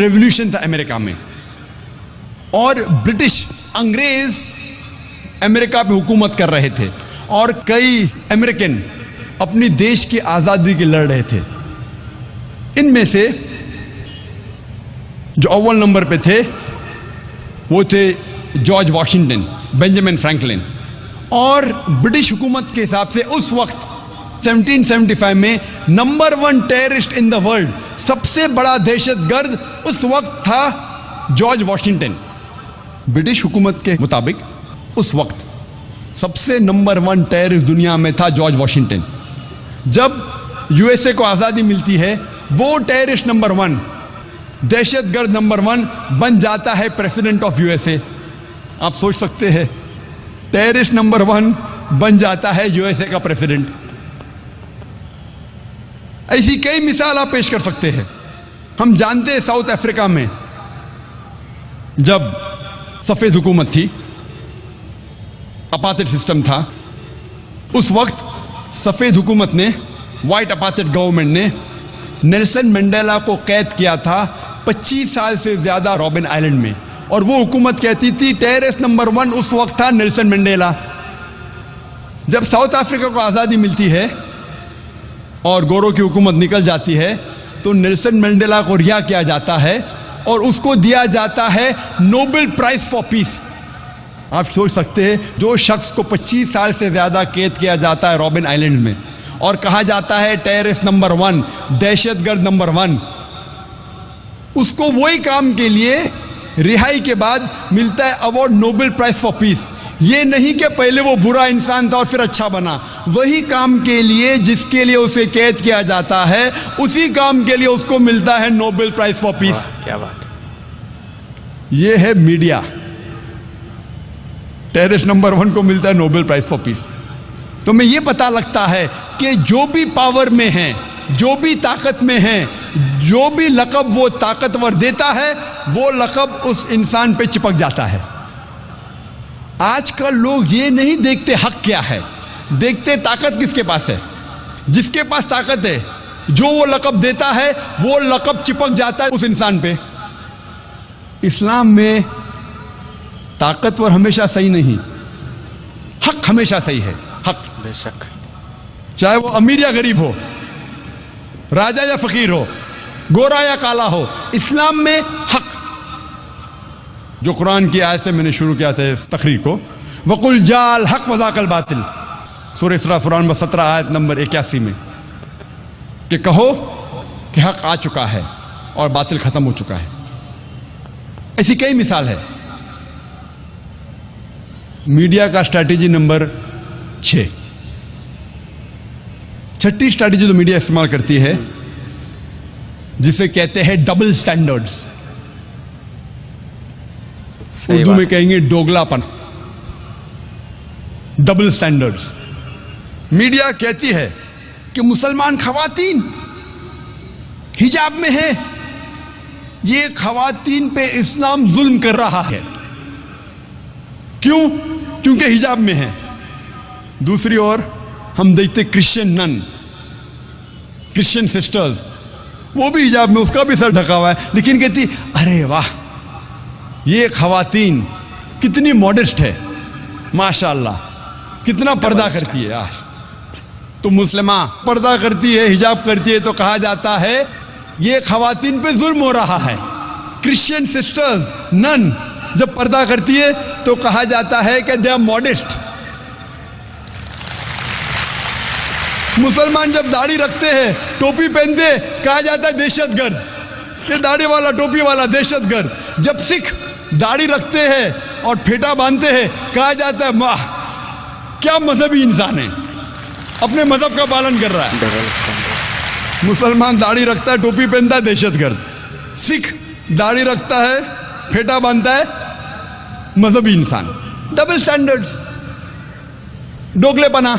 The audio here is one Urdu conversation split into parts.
ریولیوشن تھا امریکہ میں، اور برٹش انگریز امریکہ پہ حکومت کر رہے تھے، اور کئی امریکن اپنی دیش کی آزادی کے لڑ رہے تھے۔ ان میں سے جو اول نمبر پہ تھے وہ تھے جارج واشنگٹن، بینجامن فرینکلن، اور برٹش حکومت کے حساب سے اس وقت 1775 میں number 1 terrorist in the world, سب سے بڑا دہشت گرد اس وقت تھا جارج واشنگٹن۔ برٹش حکومت کے مطابق اس وقت سب سے نمبر 1 ٹیررسٹ دنیا میں تھا جارج واشنگٹن۔ جب یو ایس اے کو آزادی ملتی ہے، وہ ٹیررسٹ نمبر 1، دہشت گرد نمبر 1 بن جاتا ہے president of U S A. آپ سوچ سکتے ہیں، ٹیررسٹ نمبر 1 بن جاتا ہے یو ایس اے کا پریزیڈنٹ۔ ایسی کئی مثال آپ پیش کر سکتے ہیں۔ ہم جانتے ہیں ساؤتھ افریقہ میں جب سفید حکومت تھی، اپارٹھائڈ سسٹم تھا، اس وقت سفید حکومت نے، وائٹ اپارٹھائڈ گورنمنٹ نے نیلسن منڈیلا کو قید کیا تھا 25 سال سے زیادہ رابن آئلینڈ میں، اور وہ حکومت کہتی تھی ٹیررسٹ نمبر 1 اس وقت تھا نیلسن منڈیلا۔ جب ساؤتھ افریقہ کو آزادی ملتی ہے اور گورو کی حکومت نکل جاتی ہے، تو نیلسن منڈیلا کو رہا کیا جاتا ہے اور اس کو دیا جاتا ہے نوبل پرائز فار پیس۔ آپ سوچ سکتے ہیں، جو شخص کو 25 سال سے زیادہ قید کیا جاتا ہے رابن آئلینڈ میں، اور کہا جاتا ہے ٹیررسٹ نمبر 1، دہشت گرد نمبر 1، اس کو وہی کام کے لیے رہائی کے بعد ملتا ہے ایوارڈ نوبل پرائز فار پیس۔ یہ نہیں کہ پہلے وہ برا انسان تھا اور پھر اچھا بنا، وہی کام کے لیے جس کے لیے اسے قید کیا جاتا ہے، اسی کام کے لیے اس کو ملتا ہے نوبل پرائز فار پیس۔ کیا بات! یہ ہے میڈیا۔ ٹیررسٹ نمبر 1 کو ملتا ہے نوبل پرائز فار پیس۔ تو میں یہ پتہ لگتا ہے کہ جو بھی پاور میں ہیں، جو بھی طاقت میں ہیں، جو بھی لقب وہ طاقتور دیتا ہے، وہ لقب اس انسان پہ چپک جاتا ہے۔ آج کل لوگ یہ نہیں دیکھتے حق کیا ہے، دیکھتے طاقت کس کے پاس ہے۔ جس کے پاس طاقت ہے، جو وہ لقب دیتا ہے، وہ لقب چپک جاتا ہے اس انسان پہ۔ اسلام میں طاقتور ہمیشہ صحیح نہیں، حق ہمیشہ صحیح ہے۔ حق، بے شک، چاہے وہ امیر یا غریب ہو، راجا یا فقیر ہو، گورا یا کالا ہو، اسلام میں حق۔ جو قرآن کی آیت سے میں نے شروع کیا تھا اس تقریر کو، وَقُلْ جَاءَ الْحَقُّ وَزَهَقَ الْبَاطِلُ، سورہ اسراء سورہ نمبر 17 آیت نمبر 81 میں، کہ کہو کہ حق آ چکا ہے اور باطل ختم ہو چکا ہے۔ ایسی کئی مثال ہے۔ میڈیا کا اسٹریٹجی نمبر 6، چھٹی اسٹریٹجی جو میڈیا استعمال کرتی ہے، جسے کہتے ہیں ڈبل سٹینڈرڈز، اردو میں کہیں گے دوگلا پن، ڈبل سٹینڈرڈز۔ میڈیا کہتی ہے کہ مسلمان خواتین حجاب میں ہیں، یہ خواتین پہ اسلام ظلم کر رہا ہے۔ کیوں؟ کیونکہ حجاب میں ہیں۔ دوسری اور ہم دیکھتے کرسچن نن، کرسچن سسٹرز، وہ بھی حجاب میں، اس کا بھی سر ڈھکا ہوا ہے، لیکن کہتی ارے واہ، یہ خواتین کتنی ماڈسٹ ہے، ماشاءاللہ، کتنا پردہ کرتی ہے۔ تو مسلمہ پردہ کرتی ہے، حجاب کرتی ہے، تو کہا جاتا ہے یہ خواتین پہ ظلم ہو رہا ہے۔ کرسچن سسٹرز، نن جب پردہ کرتی ہے تو کہا جاتا ہے کہ دے آر ماڈسٹ۔ مسلمان جب داڑھی رکھتے ہیں، ٹوپی پہنتے ہیں، کہا جاتا ہے دہشت گرد، یہ داڑھی والا ٹوپی والا دہشت گرد۔ جب سکھ داڑھی رکھتے ہیں اور پھیٹا باندھتے ہیں، کہا جاتا ہے واہ کیا مذہبی انسان ہے، اپنے مذہب کا پالن کر رہا ہے۔ مسلمان داڑھی رکھتا ہے، ٹوپی پہنتا ہے، دہشت گرد۔ سکھ داڑھی رکھتا ہے، پھیٹا باندھتا ہے، مذہبی انسان۔ ڈبل سٹینڈرڈز، ڈوگلے پنا۔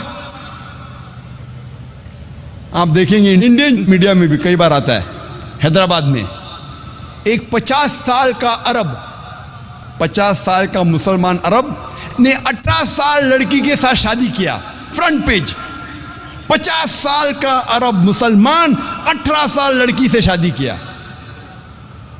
آپ دیکھیں گے انڈین میڈیا میں بھی کئی بار آتا ہے۔ حیدرآباد میں ایک 50 سال کا عرب، 50 سال کا مسلمان عرب نے 18 سال لڑکی کے ساتھ شادی کیا، فرنٹ پیج۔ 50 سال کا عرب مسلمان 18 سال لڑکی سے شادی کیا۔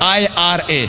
IRA,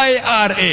IRA,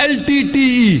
LTTE,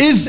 از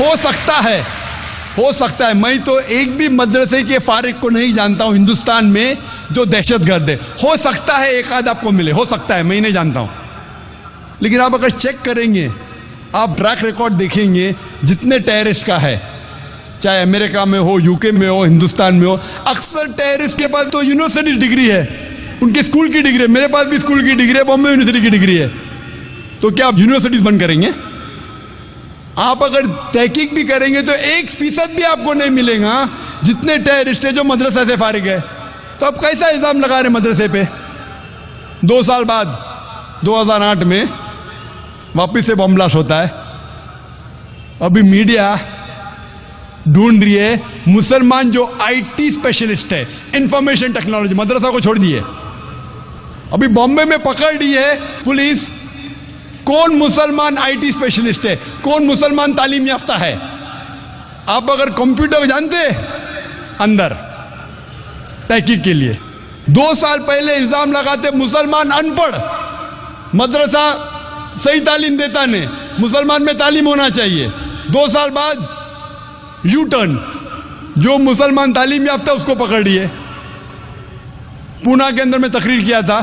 ہو سکتا ہے میں تو ایک بھی مدرسے کے فارغ کو نہیں جانتا ہوں ہندوستان میں جو دہشت گرد ہے. ہو سکتا ہے ایک آدھ آپ کو ملے, ہو سکتا ہے, میں نہیں جانتا ہوں. لیکن آپ اگر چیک کریں گے, آپ ٹریک ریکارڈ دیکھیں گے جتنے ٹیررسٹ کا ہے, چاہے امریکہ میں ہو, یو کے میں ہو, ہندوستان میں ہو, اکثر ٹیررسٹ کے پاس تو یونیورسٹی ڈگری ہے, ان کے اسکول کی ڈگری ہے. میرے پاس بھی اسکول کی ڈگری ہے, بامبے یونیورسٹی کی ڈگری ہے. تو کیا آپ یونیورسٹیز بند کریں گے؟ آپ اگر تحقیق بھی کریں گے تو 1% بھی آپ کو نہیں ملے گا جتنے ٹیررسٹ ہیں جو مدرسہ سے فارغ ہے. تو آپ کیسا الزام لگا رہے ہیں مدرسے پہ؟ 2 سال بعد 2008 میں واپس سے بم بلاسٹ ہوتا ہے. ابھی میڈیا ڈھونڈ رہی ہے مسلمان جو IT اسپیشلسٹ ہے, انفارمیشن ٹیکنالوجی, مدرسہ کو چھوڑ دیے. ابھی بامبے میں پکڑ لی ہے پولیس کون مسلمان IT اسپیشلسٹ ہے, کون مسلمان تعلیم یافتہ ہے. آپ اگر کمپیوٹر جانتے اندر تحقیق کے لیے, 2 سال پہلے الزام لگاتے مسلمان ان پڑھ, مدرسہ صحیح تعلیم دیتا نہیں, مسلمان میں تعلیم ہونا چاہیے. 2 سال بعد یو ٹرن, جو مسلمان تعلیم یافتہ اس کو پکڑ لیے. پونا کے اندر میں تقریر کیا تھا,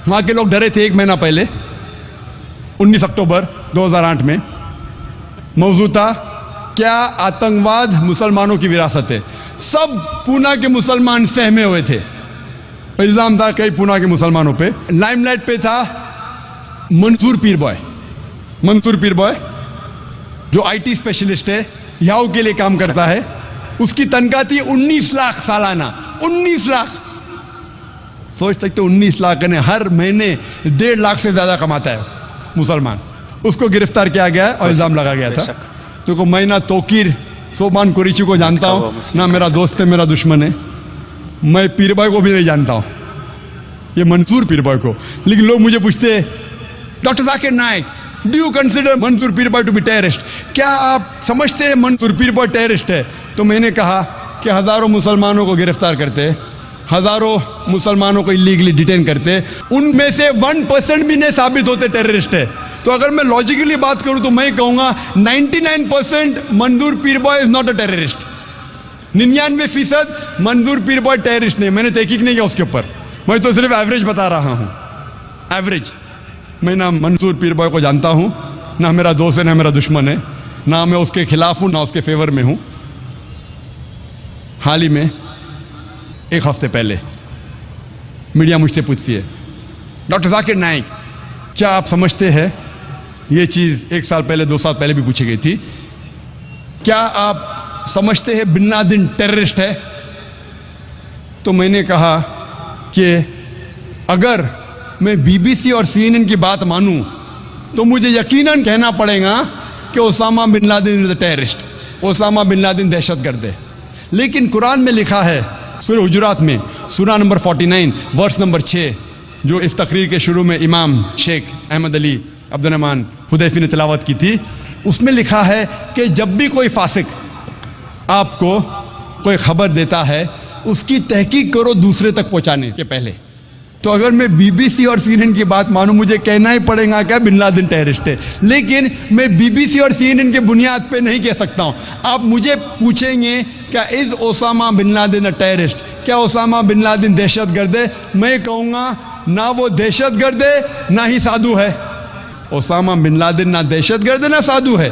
وہاں کے لوگ ڈرے تھے 1 مہینہ پہلے, 19 اکتوبر 2008 میں. موضوع تھا کیا آتنکواد مسلمانوں کی وراثت ہے. سب پونا کے مسلمان سہمے ہوئے تھے. الزام تھا کئی پونا کے مسلمانوں پہ. لائم لائٹ پہ تھا منصور پیر بوائے جو IT اسپیشلسٹ ہے, یاہو کے لیے کام کرتا ہے. اس کی تنخواہ تھی 19 لاکھ سالانہ. 19 لاکھ, سوچ سکتے 19 لاکھ نے ہر مہینے 1.5 لاکھ سے زیادہ کماتا ہے مسلمان. اس کو گرفتار کیا گیا اور الزام لگا گیا تھا. تو میں نہ توقیر سوبان قریشی کو جانتا ہوں, نہ میرا دوست ہے, میرا دشمن ہے. میں پیر بھائی کو بھی نہیں جانتا ہوں, یہ منصور پیر بھائی کو. لیکن لوگ مجھے پوچھتے doctor Zakir Naik, do you consider Mansoor Pir بھائی ٹو بی ٹیررسٹ, کیا آپ سمجھتے ہیں منصور پیر بھائی ٹیررسٹ ہے؟ تو میں نے کہا کہ ہزاروں مسلمانوں کو گرفتار کرتے, ہزاروں مسلمانوں کو اللیگلی ڈیٹین کرتے, ان میں سے 1% بھی نہیں ثابت ہوتے ٹیررسٹ ہے. تو اگر میں لاجیکلی بات کروں تو میں کہوں گا 99% Manzoor Pir boy is not a terrorist. 99% Manzoor Pir boy terrorist نہیں. میں نے تحقیق نہیں کیا اس کے اوپر, میں تو صرف ایوریج بتا رہا ہوں. ایوریج. میں نہ منصور پیر بوائے کو جانتا ہوں, نہ میرا دوست ہے, نہ میرا دشمن ہے, نہ میں اس کے خلاف ہوں نہ اس کے فیور میں ہوں. حال ہی میں 1 ہفتے پہلے میڈیا مجھ سے پوچھتی ہے ڈاکٹر ذاکر نائک کیا آپ سمجھتے ہیں, یہ چیز 1 سال پہلے 2 سال پہلے بھی پوچھی گئی تھی, کیا آپ سمجھتے ہیں بن لادن ٹیررسٹ ہے؟ تو میں نے کہا کہ اگر میں BBC اور CNN کی بات مانوں تو مجھے یقیناً کہنا پڑے گا کہ Osama bin Laden is a terrorist, Osama bin Laden دہشت گرد ہے. لیکن قرآن میں لکھا ہے سورہ حجرات میں سورہ نمبر 49 ورس نمبر 6, جو اس تقریر کے شروع میں امام شیخ احمد علی عبد الرحمن حدیفی نے تلاوت کی تھی, اس میں لکھا ہے کہ جب بھی کوئی فاسق آپ کو کوئی خبر دیتا ہے اس کی تحقیق کرو دوسرے تک پہنچانے کے پہلے. تو اگر میں BBC اور CNN کی بات مانوں مجھے کہنا ہی پڑے گا کہ بن لادن ٹیررسٹ ہے, لیکن میں BBC اور CNN کے بنیاد پہ نہیں کہہ سکتا ہوں. آپ مجھے پوچھیں گے کیا is Osama bin Laden a terrorist, کیا اسامہ بن لادن دہشت گرد ہے, میں کہوں گا نہ وہ دہشت گرد ہے نہ ہی سادھو ہے. اسامہ بن لادن نہ دہشت گرد ہے نہ سادھو ہے,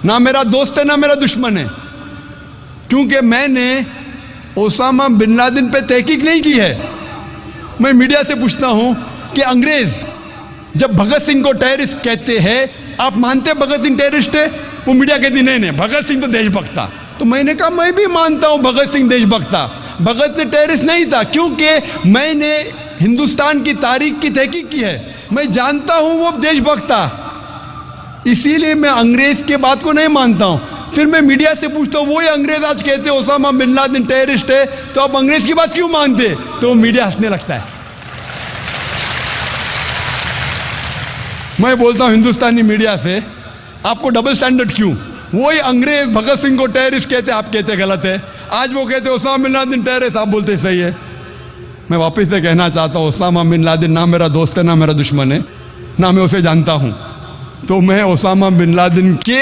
نہ میرا دوست ہے نہ میرا دشمن ہے. کیونکہ میں نے اسامہ بن لادن پہ تحقیق نہیں کی ہے. میں میڈیا سے پوچھتا ہوں کہ انگریز جب بھگت سنگھ کو ٹیررسٹ کہتے ہیں آپ مانتے بھگت سنگھ ٹیررسٹ ہے؟ وہ میڈیا کہتی نہیں بھگت سنگھ تو دیش بھکت تھا. تو میں نے کہا میں بھی مانتا ہوں بھگت سنگھ دیش بھکت تھا, بھگت سنگھ ٹیررسٹ نہیں تھا, کیونکہ میں نے ہندوستان کی تاریخ کی تحقیق کی ہے, میں جانتا ہوں وہ دیش بھکت تھا. اسی لیے میں انگریز کے بات کو نہیں مانتا ہوں. پھر میں میڈیا سے پوچھتا ہوں وہی انگریز آج کہتے ہیں اسامہ بن لادن ٹیررسٹ ہے, تو آپ انگریز کی بات کیوں مانتے؟ تو میڈیا ہنسنے لگتا ہے. میں بولتا ہوں ہندوستانی میڈیا سے آپ کو ڈبل سٹینڈرڈ کیوں؟ وہی انگریز بھگت سنگھ کو ٹیررسٹ کہتے, آپ کہتے غلط ہے. آج وہ کہتے اسامہ بن لادن ٹیررسٹ, آپ بولتے صحیح ہے. میں واپس سے کہنا چاہتا ہوں اسامہ بن لادن نہ میرا دوست ہے نہ میرا دشمن ہے, نہ میں اسے جانتا ہوں. تو میں اسامہ بن لادن کے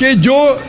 کہ جو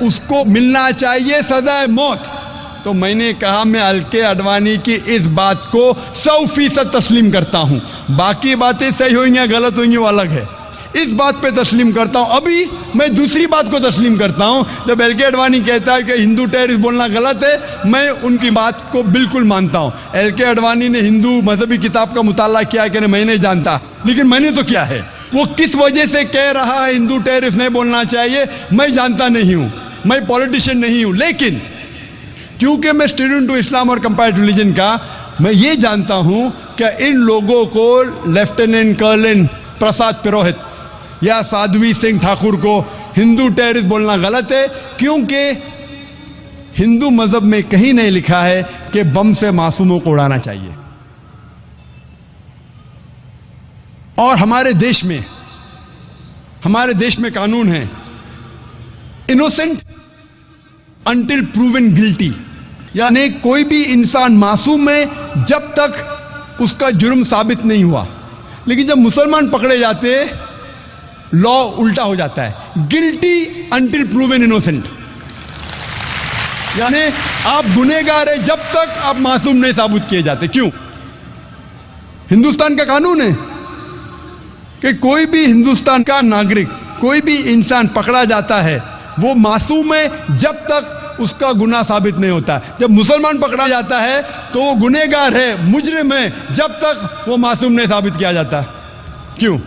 اس کو ملنا چاہیے سزائے موت. تو میں نے کہا میں الکے اڈوانی کی اس بات کو 100% تسلیم کرتا ہوں. باقی باتیں صحیح ہوئیں یا غلط ہوئیں وہ الگ ہے. اس بات پہ تسلیم کرتا ہوں. ابھی میں دوسری بات کو تسلیم کرتا ہوں. جب الکے اڈوانی کہتا ہے کہ ہندو ٹیررسٹ بولنا غلط ہے, میں ان کی بات کو بالکل مانتا ہوں. الکے اڈوانی نے ہندو مذہبی کتاب کا مطالعہ کیا کہ نہیں میں نہیں جانتا, لیکن میں نے تو کیا ہے. وہ کس وجہ سے کہہ رہا ہے ہندو ٹیررسٹ نہیں بولنا چاہیے میں جانتا نہیں ہوں, میں پولیٹیشین نہیں ہوں. لیکن کیونکہ میں اسٹوڈنٹ ہوں اسلام اور کمپیریٹو ریلیجن کا, میں یہ جانتا ہوں کہ ان لوگوں کو لیفٹیننٹ کرنل پرساد پروہت یا سادھوی سنگھ ٹھاکر کو ہندو ٹیررسٹ بولنا غلط ہے, کیونکہ ہندو مذہب میں کہیں نہیں لکھا ہے کہ بم سے معصوموں کو اڑانا چاہیے. اور ہمارے دیش میں قانون ہے انوسنٹ انٹل پروون گلٹی, یعنی کوئی بھی انسان معصوم ہے جب تک اس کا جرم ثابت نہیں ہوا. لیکن جب مسلمان پکڑے جاتے لا الٹا ہو جاتا ہے, گلٹی انٹل پروون انوسنٹ, یعنی آپ گنہگار ہیں جب تک آپ معصوم نہیں ثابت کیے جاتے. کیوں؟ ہندوستان کا قانون ہے کہ کوئی بھی ہندوستان کا ناگرک, کوئی بھی انسان پکڑا جاتا ہے وہ معصوم ہے جب تک اس کا گناہ ثابت نہیں ہوتا. جب مسلمان پکڑا جاتا ہے تو وہ گنہگار ہے, مجرم ہے, جب تک وہ معصوم نہیں ثابت کیا جاتا. کیوں؟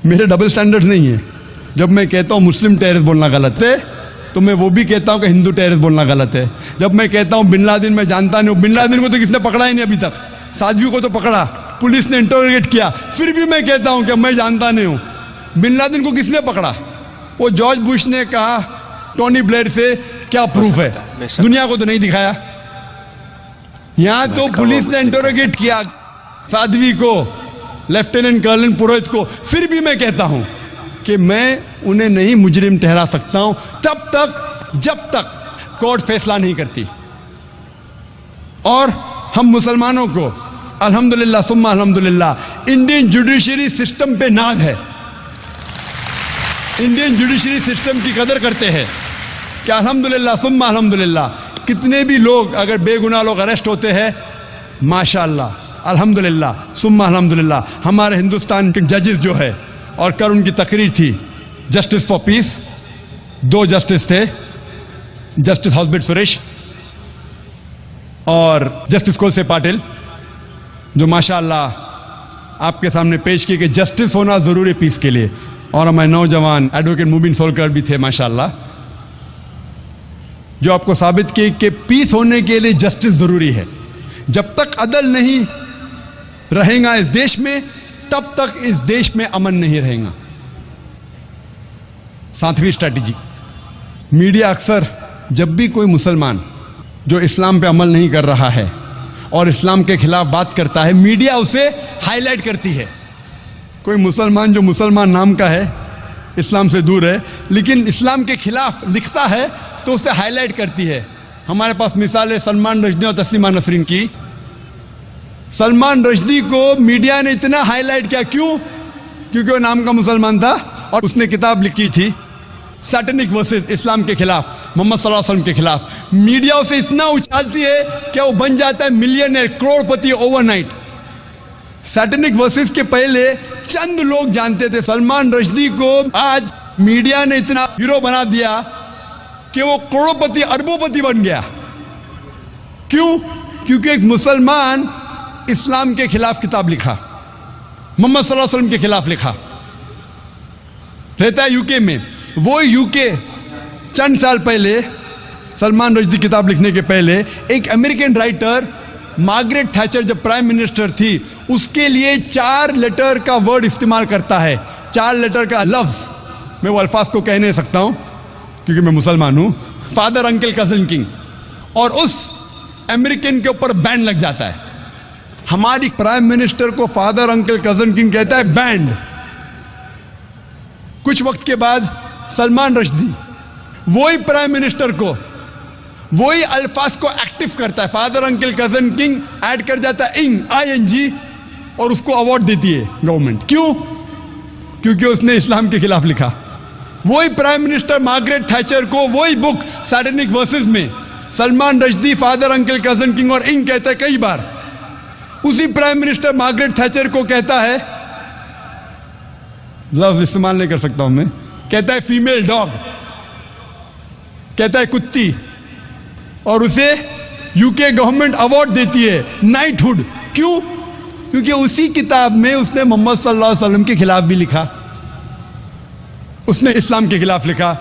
میرے ڈبل سٹینڈرڈ نہیں ہے. جب میں کہتا ہوں مسلم ٹیررسٹ بولنا غلط ہے تو میں وہ بھی کہتا ہوں کہ ہندو ٹیررسٹ بولنا غلط ہے. جب میں کہتا ہوں بن لادن میں جانتا نہیں ہوں, بن لادن کو تو کس نے پکڑا ہی نہیں ابھی تک, سادھوی کو تو پکڑا, پولیس نے انٹروگیٹ کیا, پھر بھی میں کہتا ہوں کہ میں جانتا نہیں ہوں. بن لادن کو کس نے پکڑا؟ وہ جارج بش نے کہا ٹونی بلیئر سے کیا پروف ہے, دنیا کو تو نہیں دکھایا. یہاں تو پولیس نے انٹروگیٹ کیا سادھوی کو, لیفٹیننٹ کرنل پروہت کو, پھر بھی میں کہتا ہوں کہ میں انہیں نہیں مجرم ٹھہرا سکتا ہوں تب تک جب تک کورٹ فیصلہ نہیں کرتی. اور ہم مسلمانوں کو الحمدللہ ثم الحمدللہ انڈین جوڈیشری سسٹم پہ ناز ہے, انڈین جوڈیشری سسٹم کی قدر کرتے ہیں کہ الحمدللہ ثم الحمدللہ کتنے بھی لوگ اگر بے گناہ لوگ اریسٹ ہوتے ہیں ماشاءاللہ الحمدللہ ثم الحمدللہ ہمارے ہندوستان کے ججز جو ہے, اور کل ان کی تقریر تھی جسٹس فار پیس, 2 جسٹس تھے, جسٹس ہاسبٹ سریش اور جسٹس کولسے پاٹل, جو ماشاءاللہ آپ کے سامنے پیش کی کہ جسٹس ہونا ضروری پیس کے لیے. اور ہمارے نوجوان ایڈوکیٹ موبین سولکر بھی تھے ماشاءاللہ, جو آپ کو ثابت کی کہ پیس ہونے کے لیے جسٹس ضروری ہے. جب تک عدل نہیں رہے گا اس دیش میں تب تک اس دیش میں امن نہیں رہے گا. 7ویں اسٹریٹجی, میڈیا اکثر جب بھی کوئی مسلمان جو اسلام پہ عمل نہیں کر رہا ہے اور اسلام کے خلاف بات کرتا ہے, میڈیا اسے ہائی لائٹ کرتی ہے. کوئی مسلمان جو مسلمان نام کا ہے, اسلام سے دور ہے, لیکن اسلام کے خلاف لکھتا ہے تو اسے ہائی لائٹ کرتی ہے. ہمارے پاس مثال ہے سلمان رشدی اور تسلیمہ نسرین کی. سلمان رشدی کو میڈیا نے اتنا ہائی لائٹ کیا, کیوں؟ کیونکہ وہ نام کا مسلمان تھا اور اس نے کتاب لکھی تھی سیٹنک ورسز اسلام کے خلاف, محمد صلی اللہ علیہ وسلم کے خلاف. میڈیا اسے اتنا اچھالتی ہے کہ وہ بن جاتا ہے ملینئر, کروڑ پتی اوور نائٹ. سیٹنک ورسز کے پہلے چند لوگ جانتے تھے. سلمان رشدی کو آج میڈیا نے اتنا ہیرو بنا دیا کہ وہ کروڑ پتی اربوں پتی بن گیا. کیوں؟ کیونکہ ایک مسلمان اسلام کے خلاف کتاب لکھا, محمد صلی اللہ علیہ وسلم کے خلاف لکھا. رہتا ہے یو کے میں. وہ یو کے چند سال پہلے سلمان رشدی کتاب لکھنے کے پہلے ایک امریکن رائٹر مارگریٹ تھیچر جب پرائم منسٹر تھی اس کے لیے 4 لیٹر کا ورڈ استعمال کرتا ہے, 4 لیٹر کا لفظ. میں وہ الفاظ کو کہہ نہیں سکتا ہوں کیونکہ میں مسلمان ہوں. فادر, انکل, کزن, کنگ, اور اس امریکن کے اوپر بین لگ جاتا ہے. ہماری پرائم منسٹر کو فادر, انکل, کزن, کنگ کہتا ہے, بینڈ. کچھ وقت کے بعد سلمان رشدی وہی پرائم منسٹر کو وہی الفاظ کو ایکٹیو کرتا ہے, father, uncle, cousin, king add کر جاتا ہے, ING, اور اس کو ایوارڈ دیتی ہے گورنمنٹ. کیوں؟ کیونکہ اس نے اسلام کے خلاف لکھا. وہی پرائم منسٹر مارگریٹ تھیچر کو وہی بک سیٹنک ورسز میں Salman Rushdie father uncle cousin king اور انگ کہتا ہے کئی بار. اسی پرائم منسٹر مارگریٹ تھیچر کو کہتا ہے, لفظ استعمال نہیں کر سکتا ہوں میں, کہتا ہے فیمیل ڈاگ, کہتا ہے کتی, اور اسے یو کے گورنمنٹ ایوارڈ دیتی ہے نائٹ ہوڈ. کیوں؟ کیونکہ اسی کتاب میں اس نے محمد صلی اللہ علیہ وسلم کے خلاف بھی لکھا, اس نے اسلام کے خلاف لکھا.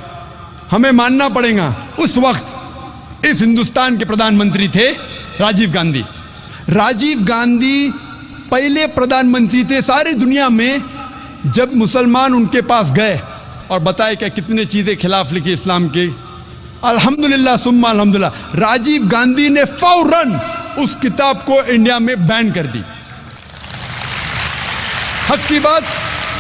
ہمیں ماننا پڑے گا اس وقت اس ہندوستان کے پردھان منتری تھے راجیو گاندھی. راجیو گاندھی پہلے پردھان منتری تھے ساری دنیا میں جب مسلمان ان کے پاس گئے اور بتائے کہ کتنے چیزیں خلاف لکھی اسلام کے. الحمدللہ ثم الحمدللہ راجیو گاندھی نے فوراً اس کتاب کو انڈیا میں بین کر دی. حق کی بات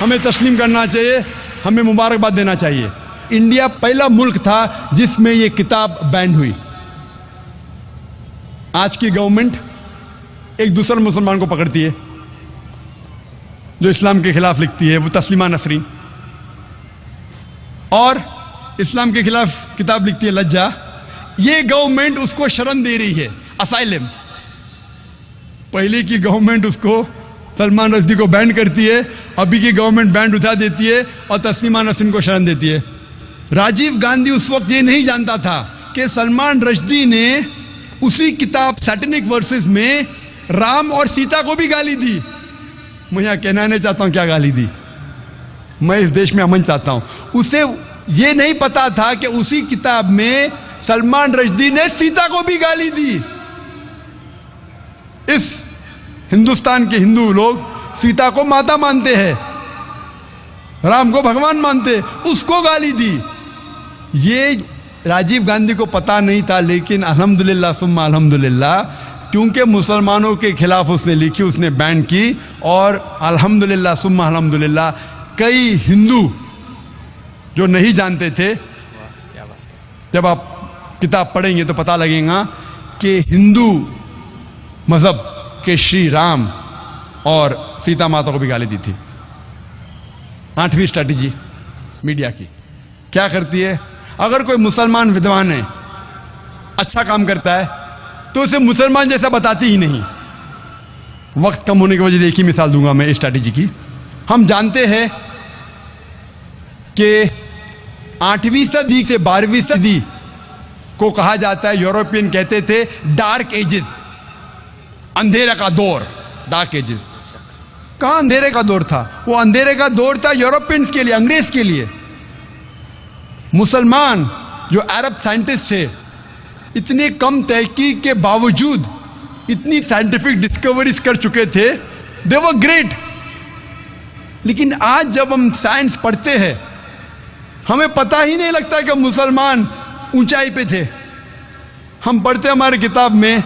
ہمیں تسلیم کرنا چاہیے, ہمیں مبارکباد دینا چاہیے. انڈیا پہلا ملک تھا جس میں یہ کتاب بین ہوئی. آج کی گورنمنٹ ایک دوسرے مسلمان کو پکڑتی ہے جو اسلام کے خلاف لکھتی ہے, وہ تسلیمہ نسرین, اور اسلام کے خلاف کتاب لکھتی ہے لجا. یہ گورنمنٹ اس کو شرن دے رہی ہے, اسائلم. پہلے کی گورنمنٹ اس کو سلمان رشدی کو بینڈ کرتی ہے, ابھی کی گورنمنٹ بینڈ اٹھا دیتی ہے اور تسلیمہ نسرین کو شرن دیتی ہے. راجیو گاندھی اس وقت یہ نہیں جانتا تھا کہ سلمان رشدی نے اسی کتاب سیٹنک ورسز میں رام اور سیتا کو بھی گالی دی. میں یہاں کہنا نہیں چاہتا ہوں کیا گالی دی, میں اس دیش میں امن چاہتا ہوں. اسے یہ نہیں پتا تھا کہ اسی کتاب میں سلمان رشدی نے سیتا کو بھی گالی دی. اس ہندوستان کے ہندو لوگ سیتا کو ماتا مانتے ہیں, رام کو بھگوان مانتے, اس کو گالی دی. یہ راجیو گاندھی کو پتا نہیں تھا, لیکن الحمدللہ ثم الحمدللہ کیونکہ مسلمانوں کے خلاف اس نے لکھی, اس نے بین کی, اور الحمدللہ ثم الحمدللہ کئی ہندو جو نہیں جانتے تھے, جب آپ کتاب پڑھیں گے تو پتہ لگے گا کہ ہندو مذہب کے شری رام اور سیتا ماتا کو بھی گالی دی تھی. 8ویں اسٹریٹجی میڈیا کی کیا کرتی ہے؟ اگر کوئی مسلمان ودوان ہے, اچھا کام کرتا ہے, تو اسے مسلمان جیسا بتاتی ہی نہیں. وقت کم ہونے کی وجہ سے ایک ہی مثال دوں گا میں اسٹریٹجی کی. ہم جانتے ہیں کہ 8ویں صدی سے 12ویں صدی کو کہا جاتا ہے, یورپین کہتے تھے ڈارک ایجز, اندھیرے کا دور. ڈارک ایجز کہاں اندھیرے کا دور تھا؟ وہ اندھیرے کا دور تھا یورپینز کے لیے, انگریز کے لیے. مسلمان جو عرب سائنٹسٹ تھے, اتنے کم تحقیق کے باوجود اتنی سائنٹیفک ڈسکوریز کر چکے تھے, دے ور گریٹ. لیکن آج جب ہم سائنس پڑھتے ہیں ہمیں پتہ ہی نہیں لگتا کہ مسلمان اونچائی پہ تھے. ہم پڑھتے ہماری کتاب میں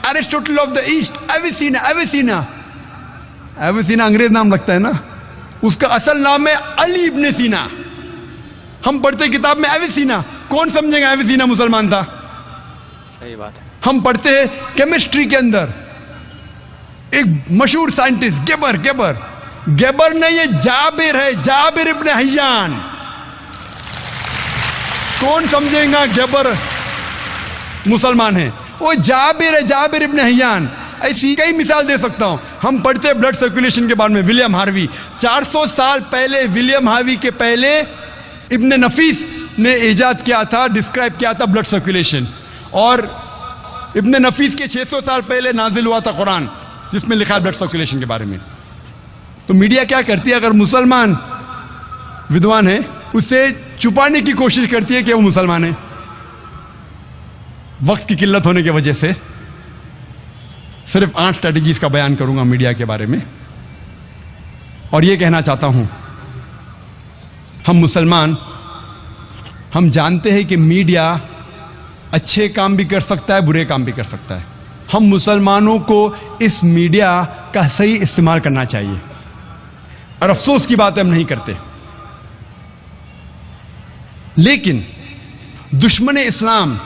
Aristotle of the East, Avicenna انگریز نام لگتا ہے نا, اس کا اصل نام ہے علی ابن سینا. ہم پڑھتے کتاب میں ایویسینا, کون سمجھے گا ایویسینا مسلمان تھا؟ صحیح بات ہے. ہم پڑھتے ہیں کیمسٹری کے اندر ایک مشہور سائنٹسٹ گیبر نہیں, یہ جابر ہے, جابر ابن حیان. کون سمجھے گا گیبر مسلمان ہے؟ وہ جابر ہے, جابر ابن حیان. ایسی کئی مثال دے سکتا ہوں. ہم پڑھتے بلڈ سرکولیشن کے بارے میں, ولیم ہاروی. 400 سال پہلے ولیم ہاروی کے پہلے ابن نفیس نے ایجاد کیا تھا, ڈسکرائب کیا تھا بلڈ سرکولیشن. اور ابن نفیس کے 600 سال پہلے نازل ہوا تھا قرآن, جس میں لکھا ہے بلڈ سرکولیشن کے بارے میں. تو میڈیا کیا کرتی ہے؟ اگر مسلمان ودوان ہے اسے چھپانے کی کوشش کرتی ہے کہ وہ مسلمان ہے. وقت کی قلت ہونے کی وجہ سے صرف 8 اسٹریٹجیز کا بیان کروں گا میڈیا کے بارے میں, اور یہ کہنا چاہتا ہوں ہم مسلمان ہم جانتے ہیں کہ میڈیا اچھے کام بھی کر سکتا ہے, برے کام بھی کر سکتا ہے. ہم مسلمانوں کو اس میڈیا کا صحیح استعمال کرنا چاہیے, اور افسوس کی بات ہے ہم نہیں کرتے. لیکن دشمن اسلام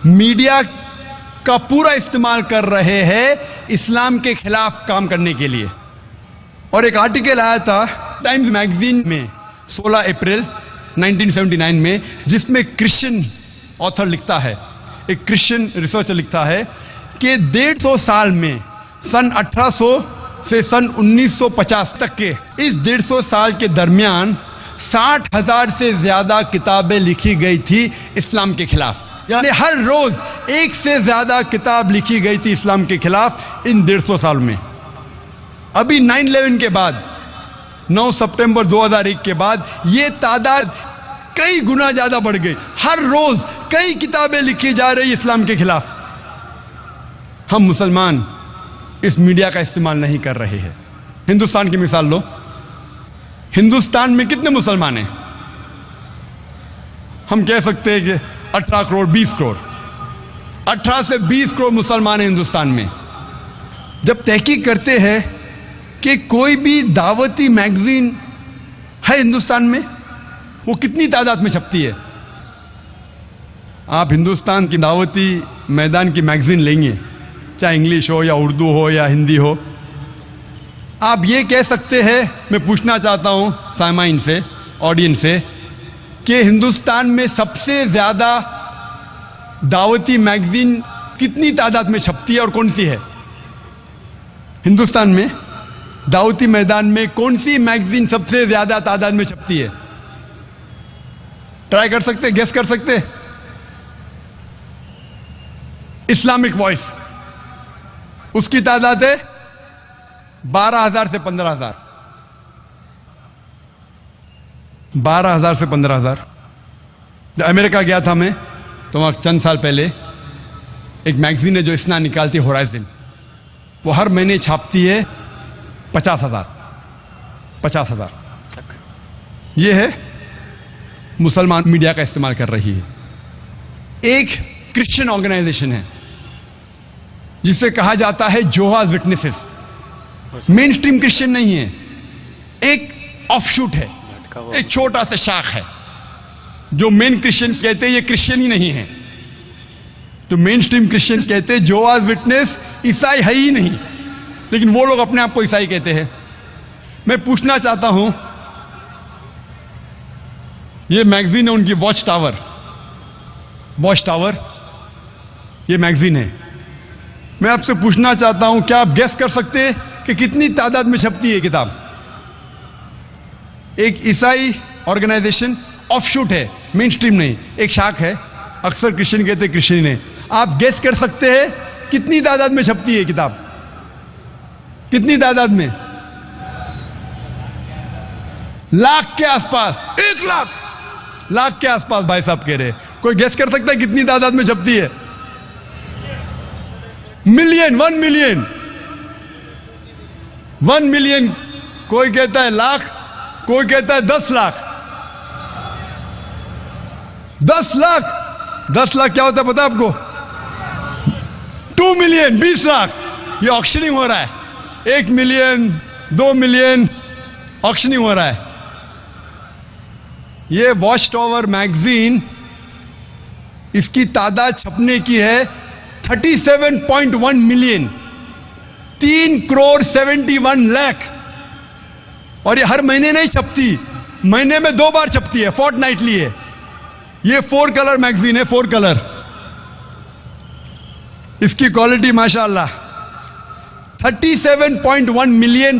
میڈیا کا پورا استعمال کر رہے ہیں اسلام کے خلاف کام کرنے کے لیے. اور ایک آرٹیکل آیا تھا ٹائمز میگزین میں 16 اپریل 1979 میں، جس میں کرسچن آتھر لکھتا ہے، ایک کرسچن ریسرچر لکھتا ہے کہ 150 سال میں سن 1800 سے سن 1950 تک کے اس 150 سال کے درمیان 60,000 سے زیادہ کتابیں لکھی گئی تھی اسلام کے خلاف. یعنی ہر روز ایک سے زیادہ کتاب لکھی گئی تھی اسلام کے خلاف ان 150 سال میں. ابھی 9/11 کے بعد، 9 ستمبر 2001 کے بعد یہ تعداد کئی گنا زیادہ بڑھ گئی. ہر روز کئی کتابیں لکھی جا رہی اسلام کے خلاف. ہم مسلمان اس میڈیا کا استعمال نہیں کر رہے ہیں. ہندوستان کی مثال لو. ہندوستان میں کتنے مسلمان ہیں؟ ہم کہہ سکتے ہیں کہ 18 کروڑ 20 کروڑ 18 سے 20 کروڑ مسلمان ہیں ہندوستان میں. جب تحقیق کرتے ہیں کہ کوئی بھی دعوتی میگزین ہے ہندوستان میں، وہ کتنی تعداد میں چھپتی ہے؟ آپ ہندوستان کی دعوتی میدان کی میگزین لیں گے، چاہے انگلش ہو یا اردو ہو یا ہندی ہو، آپ یہ کہہ سکتے ہیں، میں پوچھنا چاہتا ہوں سامعین سے، آڈینس سے، کہ ہندوستان میں سب سے زیادہ دعوتی میگزین کتنی تعداد میں چھپتی ہے اور کون سی ہے؟ ہندوستان میں دعوتی میدان میں کون سی میگزین سب سے زیادہ تعداد میں چھپتی ہے؟ ٹرائی کر سکتے، گیس کر سکتے؟ اسلامک وائس، اس کی تعداد ہے 12,000 سے 15,000. 12,000 سے 15,000. جب امریکہ گیا تھا میں تو وہاں چند سال پہلے ایک میگزین ہے جو اسنا نکالتی ہے، ہورائزن. وہ ہر مہینے چھاپتی ہے 50,000. 50,000. یہ ہے مسلمان میڈیا کا استعمال کر رہی ہے. ایک کرسچن آرگنائزیشن ہے جسے کہا جاتا ہے جوہاز وٹنسز. مین سٹریم کرسچن نہیں ہے، ایک آف شوٹ ہے، ایک چھوٹا سا شاخ ہے. جو مین کرسچنز کہتے ہیں یہ کرسچن ہی نہیں ہے. جو مین سٹریم کرسچنز کہتے ہیں جوہاز وٹنس عیسائی ہے ہی نہیں، لیکن وہ لوگ اپنے آپ کو عیسائی کہتے ہیں. میں پوچھنا چاہتا ہوں، یہ میگزین ہے ان کی واچ ٹاور. واچ ٹاور یہ میگزین ہے. میں آپ سے پوچھنا چاہتا ہوں، کیا آپ گیس کر سکتے ہیں کہ کتنی تعداد میں چھپتی ہے کتاب؟ ایک عیسائی آرگنائزیشن، آف شوٹ ہے، مین سٹریم نہیں، ایک شاخ ہے. اکثر کرسچن کہتے ہیں کرسچن نہیں. آپ گیس کر سکتے ہیں کتنی تعداد میں چھپتی ہے کتاب؟ کتنی تعداد میں؟ لاکھ کے آس پاس. 1 لاکھ کے آس پاس بھائی صاحب کہہ رہے. کوئی گیس کر سکتا ہے کتنی تعداد میں چھپتی ہے؟ ملین. 1 ملین. 1 ملین. کوئی کہتا ہے لاکھ، کوئی کہتا ہے 10 لاکھ. 10 لاکھ. 10 لاکھ کیا ہوتا ہے پتا آپ کو؟ 2 ملین. 20 لاکھ. یہ آکشننگ ہو رہا ہے. 1 ملین 2 ملین آکشننگ ہو رہا ہے. یہ واچ ٹاور میگزین، اس کی تعداد چھپنے کی ہے 37.1 ملین. 3 کروڑ 71 لاکھ. اور یہ ہر مہینے نہیں چھپتی، مہینے میں 2 بار چھپتی ہے، فورٹ نائٹلی ہے. یہ 4 کلر میگزین ہے، 4 کلر. اس کی کوالٹی ماشاء اللہ. 37.1 ملین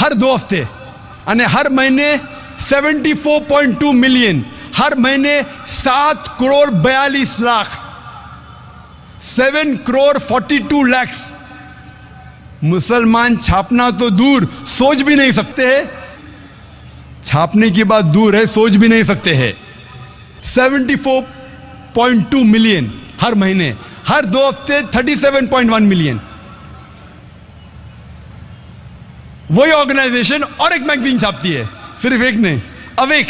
ہر 2 ہفتے، یعنی ہر مہینے 74.2 ملین. ہر مہینے 7 کروڑ 42 لاکھ. 7 کروڑ 42 لاکھ. مسلمان چھاپنا تو دور، سوچ بھی نہیں سکتے ہیں. چھاپنے کی بات دور ہے، سوچ بھی نہیں سکتے ہیں. 74.2 ملین ہر مہینے، ہر 2 ہفتے 37.1 ملین. وہی آرگنائزیشن اور ایک میگزین چھاپتی ہے، صرف ایک نہیں، اویک.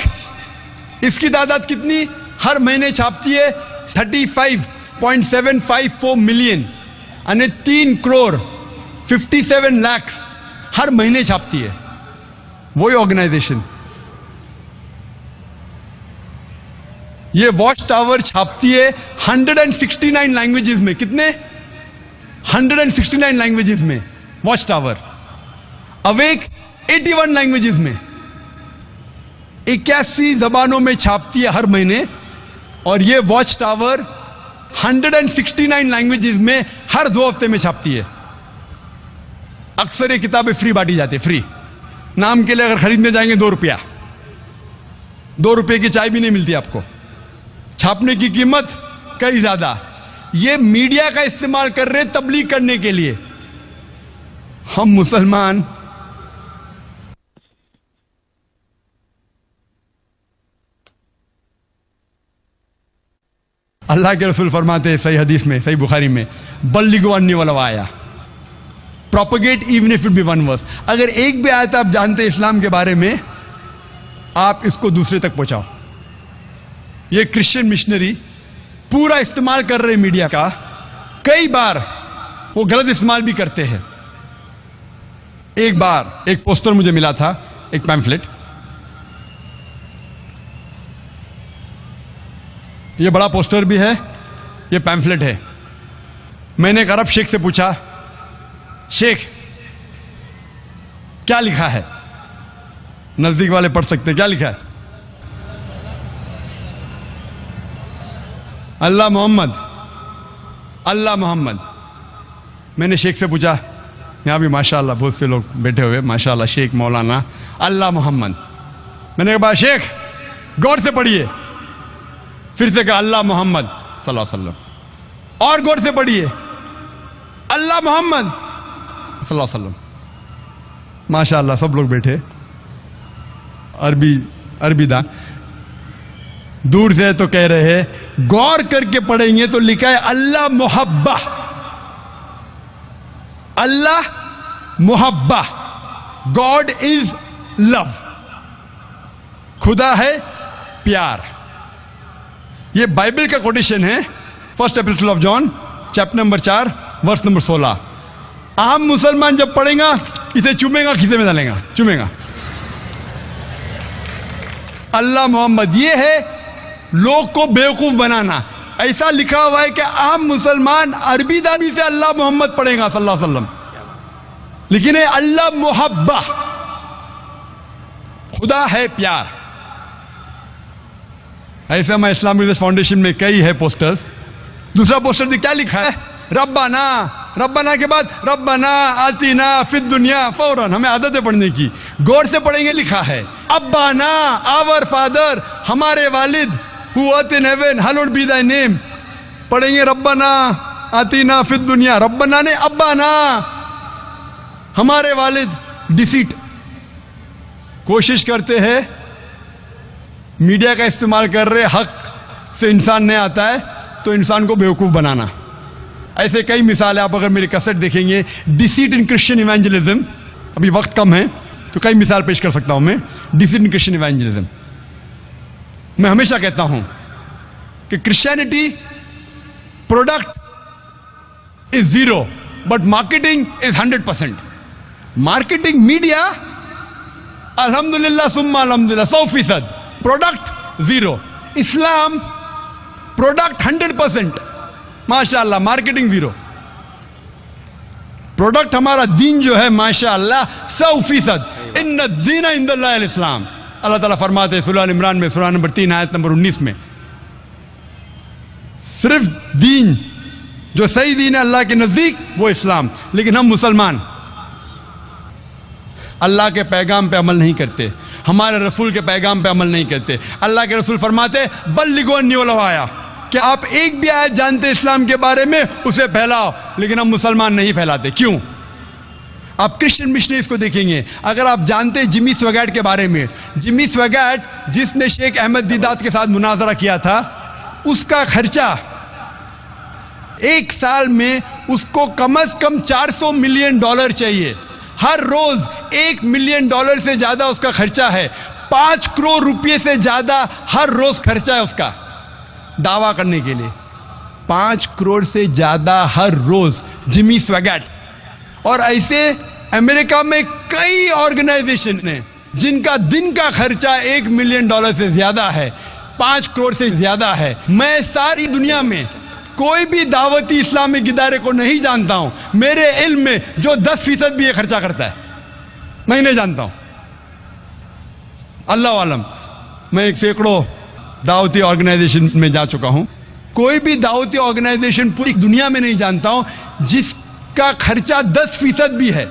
اس کی تعداد کتنی؟ ہر مہینے چھاپتی ہے 35.754 ملین، یعنی 3 کروڑ 57 لاکھ ہر مہینے چھاپتی ہے. وہی آرگنائزیشن. یہ واچ ٹاور چھاپتی ہے 169 لینگویجز میں. کتنے؟ 169 لینگویجز میں واچ ٹاور. اویک 81 لینگویجز میں. 81 زبانوں میں چھاپتی ہے ہر مہینے, اور یہ واچ ٹاور 169 لینگویجز میں ہر 2 ہفتے میں چھاپتی ہے. اکثر یہ کتابیں فری بانٹی جاتی ہے, فری. نام کے لیے اگر خریدنے جائیں گے 2 روپیہ, 2 روپے کی چائے بھی نہیں ملتی آپ کو. چھاپنے کی قیمت کئی زیادہ. یہ میڈیا کا استعمال کر رہے تبلیغ کرنے کے لیے. ہم مسلمان اللہ کے رسول فرماتے ہیں صحیح حدیث میں, صحیح بخاری میں, بلغوا انی ولو آیا, propagate even if it be one verse. اگر ایک بھی آیت آپ جانتے اسلام کے بارے میں, آپ اس کو دوسرے تک پہنچاؤ. یہ کرسچن مشنری پورا استعمال کر رہے میڈیا کا, کئی بار وہ غلط استعمال بھی کرتے ہیں. ایک بار ایک پوسٹر مجھے ملا تھا, ایک پیمفلٹ, یہ بڑا پوسٹر بھی ہے, یہ پیمفلٹ ہے. میں نے ایک عرب شیخ سے پوچھا, شیخ کیا لکھا ہے؟ نزدیک والے پڑھ سکتے ہیں, کیا لکھا ہے؟ اللہ محمد, اللہ محمد. میں نے شیخ سے پوچھا, یہاں بھی ماشاءاللہ بہت سے لوگ بیٹھے ہوئے, ماشاءاللہ شیخ مولانا, اللہ محمد. میں نے کہا شیخ غور سے پڑھیے. پھر سے کہا اللہ محمد صلی اللہ علیہ وسلم, اور غور سے پڑھیے اللہ محمد صلی اللہ علیہ وسلم. ماشاءاللہ سب لوگ بیٹھے, عربی دان, دور سے تو کہہ رہے ہیں, غور کر کے پڑھیں گے تو لکھا ہے اللہ محبہ, اللہ محبہ, گاڈ از لو, خدا ہے پیار. یہ بائبل کا کوٹیشن ہے, first epistle of John chapter number 4 verse number 16. عام مسلمان جب پڑھیں گا اسے چومے گا, کھیتے میں ڈالیں گا, چومے گا. اللہ محمد یہ ہے لوگ کو بیوقوف بنانا. ایسا لکھا ہوا ہے کہ عام مسلمان عربی دانی سے اللہ محمد پڑھے گا صلی اللہ علیہ وسلم, لیکن ہے اللہ محبہ, خدا ہے پیار. ایسا میں اسلام ریسرچ فاؤنڈیشن میں کئی ہے پوسٹرز. دوسرا پوسٹر کیا لکھا ہے؟ ربنا, ربنا کے بعد ربنا آتینا فی الدنیا. فوراً ہمیں عادت ہے پڑھنے کی, غور سے پڑھیں گے لکھا ہے ابانا, آور فادر, ہمارے والد, who art in heaven hallowed be thy name. پڑھیں گے ربنا آتینا فی الدنیا, ربنا نے ابانا, ہمارے والد. ڈیسیٹ. کوشش کرتے ہیں میڈیا کا استعمال کر رہے, حق سے انسان نہیں آتا ہے تو انسان کو بیوقوف بنانا. ایسے کئی مثال ہے, آپ اگر میری کیسٹ دیکھیں گے ڈیسیٹ ان کرسچن ایونجلزم, ابھی وقت کم ہے تو کئی مثال پیش کر سکتا ہوں میں. ڈیسیٹ ان کرسچن ایونجلزم, میں ہمیشہ کہتا ہوں کہ Christianity product is 0 but marketing is 100%. Marketing media الحمدللہ ثم الحمدللہ 100%, پروڈکٹ 0. اسلام پروڈکٹ 100%, ماشاءاللہ مارکیٹنگ 0. پروڈکٹ ہمارا دین جو ہے ماشاءاللہ 100%. ان الدین عند اللہ الاسلام. اللہ تعالیٰ فرماتے ہیں سورہ عمران میں, سورہ نمبر 3 آیت نمبر 19 میں, صرف دین جو صحیح دین ہے اللہ کے نزدیک وہ اسلام. لیکن ہم مسلمان اللہ کے پیغام پہ عمل نہیں کرتے, ہمارے رسول کے پیغام پہ عمل نہیں کرتے. اللہ کے رسول فرماتے بلغوا انی ولو آیا, کہ آپ ایک بھی آیت جانتے اسلام کے بارے میں اسے پھیلاؤ. لیکن ہم مسلمان نہیں پھیلاتے. کیوں؟ آپ کرسچن مشنریز کو دیکھیں گے, اگر آپ جانتے جمی سویگیٹ کے بارے میں, جمی سویگیٹ جس نے شیخ احمد دیدات کے ساتھ مناظرہ کیا تھا, اس کا خرچہ ایک سال میں اس کو کم از کم $400 ملین چاہیے. ہر روز $1 ملین سے زیادہ اس کا خرچہ ہے. 5 کروڑ روپے سے زیادہ ہر روز خرچہ ہے اس کا دعویٰ کرنے کے لیے. 5 کروڑ سے زیادہ ہر روز جمی سویگیٹ. اور ایسے امریکہ میں کئی آرگنائزیشن ہیں جن کا دن کا خرچہ $1 ملین سے زیادہ ہے, 5 کروڑ سے زیادہ ہے. میں ساری دنیا میں کوئی بھی دعوتی اسلامک ادارے کو نہیں جانتا ہوں میرے علم میں جو 10% بھی یہ خرچہ کرتا ہے. میں نہیں جانتا ہوں, اللہ عالم. میں ایک سینکڑوں دعوتی آرگنائزیشن میں جا چکا ہوں. کوئی بھی دعوتی آرگنائزیشن پوری دنیا میں نہیں جانتا ہوں جس کا خرچہ 10% بھی ہے.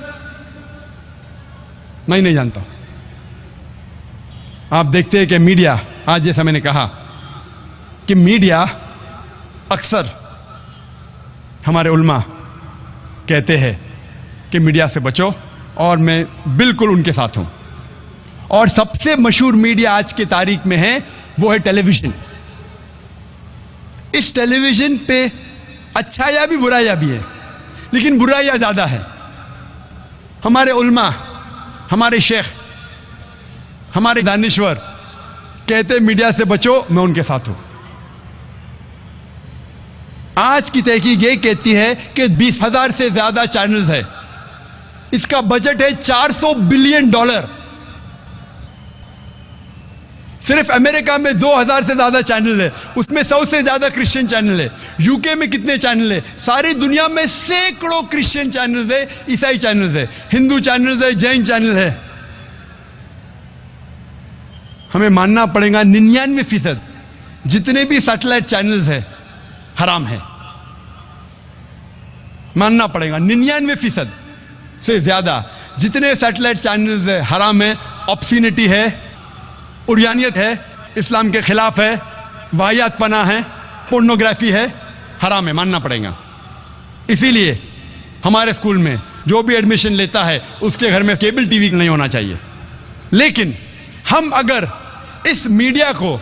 میں نہیں جانتا ہوں. آپ دیکھتے ہیں کہ میڈیا آج, جیسا میں نے کہا کہ میڈیا اکثر ہمارے علماء کہتے ہیں کہ میڈیا سے بچو, اور میں بالکل ان کے ساتھ ہوں. اور سب سے مشہور میڈیا آج کی تاریخ میں ہے وہ ہے ٹیلی ویژن. اس ٹیلی ویژن پہ اچھایا بھی برائیاں بھی ہے, لیکن برائیاں زیادہ ہے. ہمارے علماء, ہمارے شیخ, ہمارے دانشور کہتے میڈیا سے بچو, میں ان کے ساتھ ہوں. آج کی تحقیق یہ کہتی ہے کہ 20,000 سے زیادہ چینلز ہے. اس کا بجٹ ہے $400 بلین. صرف امریکہ میں 2,000 سے زیادہ چینل ہے, اس میں 100 سے زیادہ کرسچن چینل ہے. یو کے میں کتنے چینل ہے؟ ساری دنیا میں سینکڑوں کرسچن چینلز ہے, عیسائی چینلز ہے, ہندو چینلز ہے, جین چینل ہے. ہمیں ماننا پڑے گا 99% جتنے بھی سیٹلائٹ چینلز ہیں حرام ہے. ماننا پڑے گا 99% سے زیادہ جتنے سیٹلائٹ چینلز ہیں حرام ہے. آبسینٹی ہے, عریانیت ہے, اسلام کے خلاف ہے, واہیات پناہ ہے, پورنوگرافی ہے, حرام ہے, ماننا پڑے گا. اسی لیے ہمارے اسکول میں جو بھی ایڈمیشن لیتا ہے اس کے گھر میں کیبل ٹی وی نہیں ہونا چاہیے. لیکن ہم اگر اس میڈیا کو